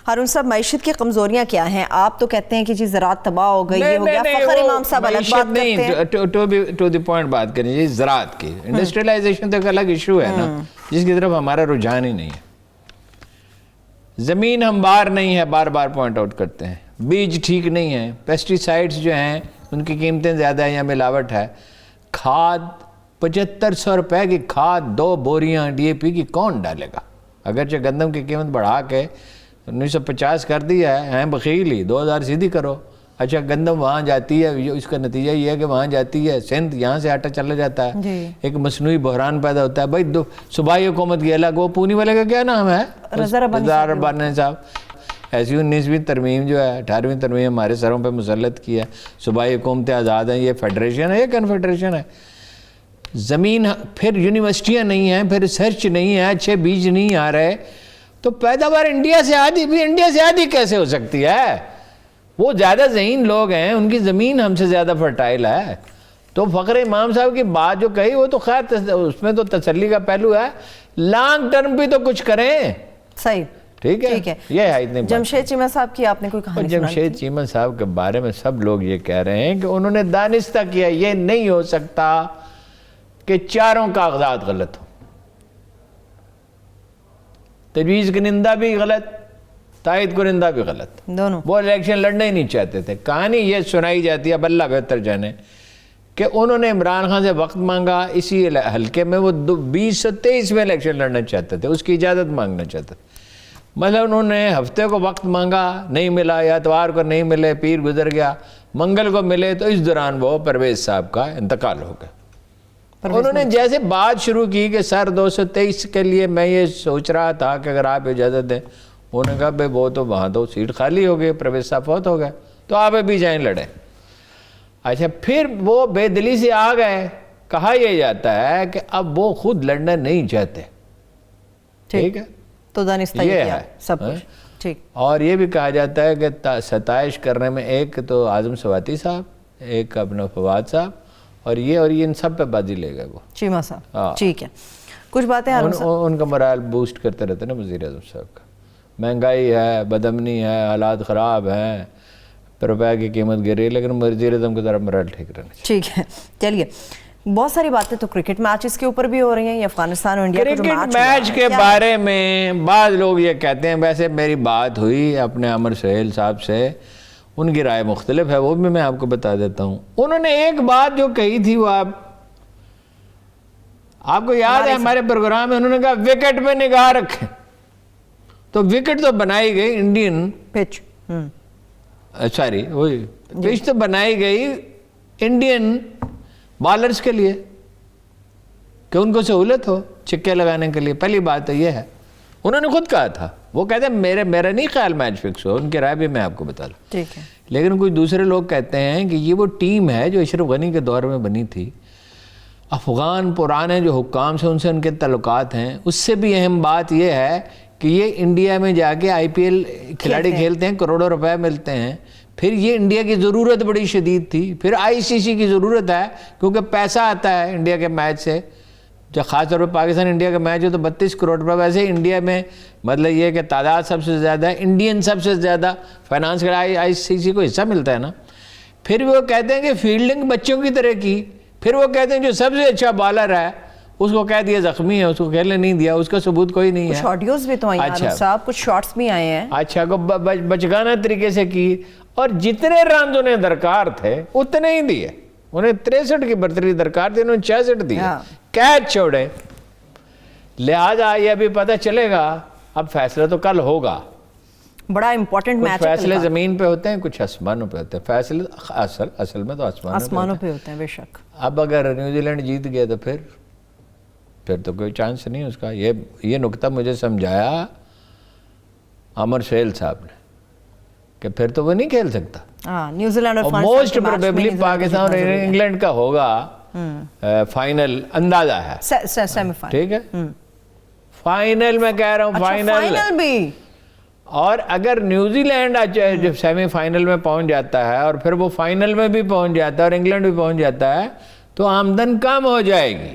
ہارون صاحب معیشت کی کمزوریاں کیا ہیں؟ آپ تو کہتے ہیں کہ جی زراعت تباہ ہو گئی، یہ ہو گیا، فخر امام صاحب الگ بات کرتے ہیں. ٹو دی پوائنٹ بات کریں جی، زراعت کی انڈسٹریلائزیشن تو ایک الگ ایشو ہے نا، جس کی طرف ہمارا رجحان ہی نہیں ہے. زمین ہموار نہیں ہے، بار بار پوائنٹ آؤٹ کرتے ہیں. بیج ٹھیک نہیں ہے، پیسٹی سائڈز جو ہیں ان کی قیمتیں زیادہ ہیں یا ملاوٹ ہے. کھاد 7500 روپے کی کھاد 2 بوریاں ڈی اے پی کی کون ڈالے گا؟ اگرچہ گندم کی قیمت بڑھا کے 1950 کر دیا ہے بخیل ہی 2000 سیدھی کرو. اچھا گندم وہاں جاتی ہے، اس کا نتیجہ یہ ہے کہ وہاں جاتی ہے سندھ، یہاں سے آٹا چلا جاتا ہے، ایک مصنوعی بحران پیدا ہوتا ہے. بھائی صوبائی حکومت کی الگ، وہ پونی والے کا کیا نام ہے؟ رضا ربانی صاحب. ایسی 19ویں ترمیم جو ہے، 18ویں ترمیم ہمارے سروں پہ مسلط کی ہے. صوبائی حکومتیں آزاد ہیں، یہ فیڈریشن ہے، یہ کنفیڈریشن ہے. زمین، پھر یونیورسٹیاں نہیں ہیں، پھر ریسرچ نہیں ہے، اچھے بیج نہیں آ رہے، تو پیداوار انڈیا سے آدھی کیسے ہو سکتی ہے؟ وہ زیادہ ذہین لوگ ہیں، ان کی زمین ہم سے زیادہ فرٹائل ہے. تو فخر امام صاحب کی بات جو کہی وہ تو خیر اس میں تو تسلی کا پہلو ہے، لانگ ٹرم بھی تو کچھ کریں. صحیح، ٹھیک ہے. یہ ہے اتنی بات. جمشید چیمہ صاحب کی آپ نے کوئی کہانی سنائی؟ جمشید چیمہ صاحب کے بارے میں سب لوگ یہ کہہ رہے ہیں کہ انہوں نے دانستہ کیا. یہ نہیں ہو سکتا کہ چاروں کاغذات غلط ہوں. تجویز کنندہ بھی غلط، تائید کنندہ بھی غلط، دونوں. وہ الیکشن لڑنا ہی نہیں چاہتے تھے. کہانی یہ سنائی جاتی ہے، اب اللہ بہتر جانے، کہ انہوں نے عمران خان سے وقت مانگا اسی حلقے میں، وہ 2023 میں الیکشن لڑنا چاہتے تھے، اس کی اجازت مانگنا چاہتے تھے. مطلب انہوں نے ہفتے کو وقت مانگا، نہیں ملا، یا اتوار کو نہیں ملے، پیر گزر گیا، منگل کو ملے، تو اس دوران وہ پرویز صاحب کا انتقال ہو گیا. انہوں نے جیسے بات شروع کی کہ سر 223 کے لیے میں یہ سوچ رہا تھا کہ اگر آپ اجازت دیں، انہوں نے کہا بھائی وہ تو وہاں تو سیٹ خالی ہو گئی، پرویز صاحب فوت ہو گئے، تو آپ بھی جائیں لڑیں. اچھا پھر وہ بے دلی سے آ گئے. کہا یہ جاتا ہے کہ اب وہ خود لڑنا نہیں چاہتے. ٹھیک ہے، تو دانستہ یہ کیا ہے سب کچھ ٹھیک. اور یہ بھی کہا جاتا ہے کہ ستائش کرنے میں ایک تو اعظم سواتی صاحب، ایک اپنا فواد صاحب، اور یہ ان سب پہ بازی لے گئے وہ چیمہ صاحب. ٹھیک ہے، کچھ باتیں ان کا مرال بوسٹ کرتے رہتے نا وزیر اعظم صاحب کا. مہنگائی ہے، بدامنی ہے، حالات خراب ہیں، روپے کی قیمت گری، لیکن وزیر اعظم کی طرف مرال ٹھیک رہنا چاہیے. ٹھیک ہے. چلیے، بہت ساری باتیں تو کرکٹ میچز کے اوپر بھی ہو رہی ہیں. یہ افغانستان اور انڈیا کا جو کرکٹ میچ کے بارے میں بعض لوگ یہ کہتے ہیں، ویسے میری بات ہوئی اپنے عمر سہیل صاحب سے، ان کی رائے مختلف ہے، وہ بھی میں آپ کو بتا دیتا ہوں. انہوں نے ایک بات جو کہی تھی، وہ آپ کو یاد ہے ہمارے پروگرام میں، انہوں نے کہا وکٹ پہ نگاہ رکھیں. تو وکٹ تو بنائی گئی انڈین پچ، سوری وہی پچ تو بنائی گئی انڈین بالرز کے لیے کہ ان کو سہولت ہو چھکے لگانے کے لیے. پہلی بات تو یہ ہے، انہوں نے خود کہا تھا. وہ کہتے ہیں میرا نہیں خیال میچ فکس ہو، ان کی رائے بھی میں آپ کو بتا دوں. ٹھیک ہے. لیکن کچھ دوسرے لوگ کہتے ہیں کہ یہ وہ ٹیم ہے جو اشرف غنی کے دور میں بنی تھی. افغان پرانے جو حکام سے ان سے ان کے تعلقات ہیں. اس سے بھی اہم بات یہ ہے کہ یہ انڈیا میں جا کے IPL کھلاڑی کھیلتے ہیں، کروڑوں روپے ملتے ہیں. پھر یہ انڈیا کی ضرورت بڑی شدید تھی، پھر ICC کی ضرورت ہے کیونکہ پیسہ آتا ہے انڈیا کے میچ سے. جب خاص طور پہ پاکستان انڈیا کا میچ ہو تو 32 کروڑ روپے. ویسے انڈیا میں مطلب یہ کہ تعداد سب سے زیادہ ہے، انڈین سب سے زیادہ فائنانس کا ICC کو حصہ ملتا ہے نا. پھر وہ کہتے ہیں کہ فیلڈنگ بچوں کی طرح کی. پھر وہ کہتے ہیں جو سب سے اچھا بالر ہے اس کو کہہ دیا زخمی ہے، اس کو کھیلنے نہیں دیا، اس کا ثبوت کوئی نہیں ہے. کچھ آڈیوز بھی تو آئی ہیں صاحب، کچھ شارٹس بھی آئے ہیں. اچھا بچگانہ طریقے سے کی، اور جتنے رنز انہیں درکار تھے اتنے ہی دیے. انہیں 63 کی برتری درکار تھی، انہوں نے 66 دیے. کیچ چھوڑے. لہٰذا یہ ابھی پتہ چلے گا، اب فیصلہ تو کل ہوگا. بڑا امپورٹنٹ میچ ہے. فیصلے زمین پہ ہوتے ہیں، کچھ آسمانوں پہ ہوتے ہیں. فیصلے اصل میں تو آسمانوں پہ ہوتے ہیں بے شک. اب اگر نیوزی لینڈ جیت گیا تو پھر تو کوئی چانس نہیں اس کا. یہ نکتہ مجھے سمجھایا عمر سہیل صاحب نے کہ پھر تو وہ نہیں کھیل سکتا. نیوزی لینڈ اور موسٹ پروبیبلی پاکستان اور انگلینڈ کا ہوگا فائنل، اندازہ ہے. سیمی فائنل، ٹھیک ہے، فائنل میں کہہ رہا ہوں، فائنل بھی. اور اگر نیوزی لینڈ جب سیمی فائنل میں پہنچ جاتا ہے اور پھر وہ فائنل میں بھی پہنچ جاتا ہے اور انگلینڈ بھی پہنچ جاتا ہے تو آمدن کم ہو جائے گی.